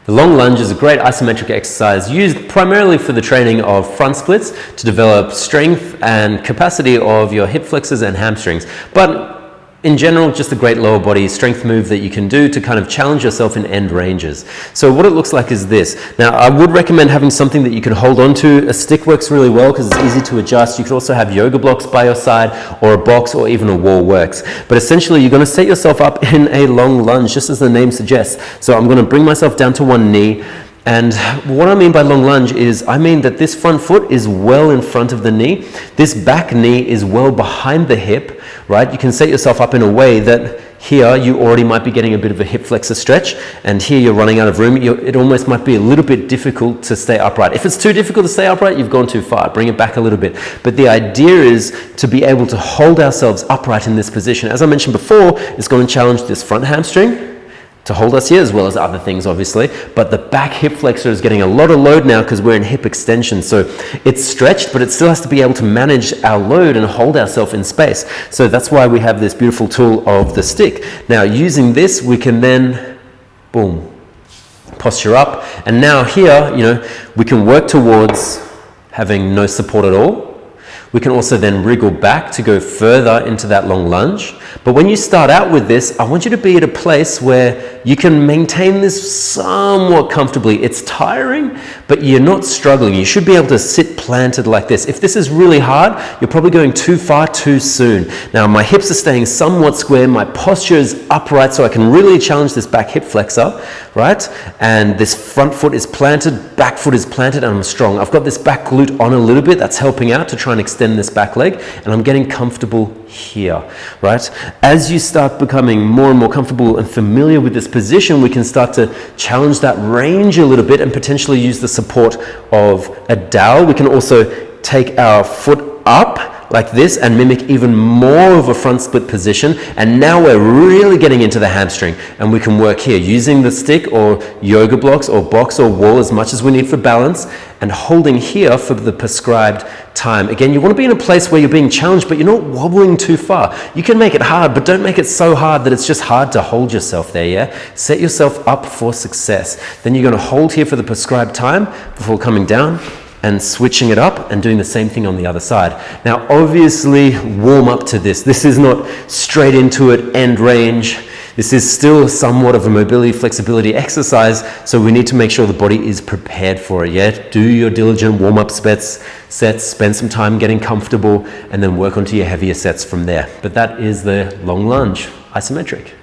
The long lunge is a great isometric exercise used primarily for the training of front splits to develop strength and capacity of your hip flexors and hamstrings. But in general, just a great lower body strength move that you can do to kind of challenge yourself in end ranges. So what it looks like is this. Now, I would recommend having something that you can hold on to. A stick works really well because it's easy to adjust. You could also have yoga blocks by your side, or a box, or even a wall works. But essentially, you're going to set yourself up in a long lunge, just as the name suggests. So I'm going to bring myself down to one knee. And what I mean by long lunge is, I mean that this front foot is well in front of the knee. This back knee is well behind the hip, right? You can set yourself up in a way that here you already might be getting a bit of a hip flexor stretch, and here you're running out of room. It almost might be a little bit difficult to stay upright. If it's too difficult to stay upright, you've gone too far. Bring it back a little bit. But the idea is to be able to hold ourselves upright in this position. As I mentioned before, it's going to challenge this front hamstring to hold us here, as well as other things, obviously. But the back hip flexor is getting a lot of load now because we're in hip extension. So it's stretched, but it still has to be able to manage our load and hold ourselves in space. So that's why we have this beautiful tool of the stick. Now, using this, we can then, boom, posture up. And now here, we can work towards having no support at all. We can also then wriggle back to go further into that long lunge. But when you start out with this, I want you to be at a place where you can maintain this somewhat comfortably. It's tiring, but you're not struggling. You should be able to sit planted like this. If this is really hard, you're probably going too far too soon. Now, my hips are staying somewhat square. My posture is upright, so I can really challenge this back hip flexor, right? And this front foot is planted, back foot is planted, and I'm strong. I've got this back glute on a little bit. That's helping out to try and extend this back leg, and I'm getting comfortable here, right? As you start becoming more and more comfortable and familiar with this position, we can start to challenge that range a little bit and potentially use the support of a dowel. We can also take our foot up like this and mimic even more of a front split position, and now we're really getting into the hamstring, and we can work here using the stick or yoga blocks or box or wall as much as we need for balance, and holding here for the prescribed time. Again, you want to be in a place where you're being challenged, but you're not wobbling too far. You can make it hard, but don't make it so hard that it's just hard to hold yourself there, yeah? Set yourself up for success. Then you're going to hold here for the prescribed time before coming down and switching it up and doing the same thing on the other side. Now, obviously, warm up to this. This is not straight into it, end range. This is still somewhat of a mobility, flexibility exercise, so we need to make sure the body is prepared for it, yeah? Do your diligent warm-up sets, spend some time getting comfortable, and then work onto your heavier sets from there. But that is the long lunge, isometric.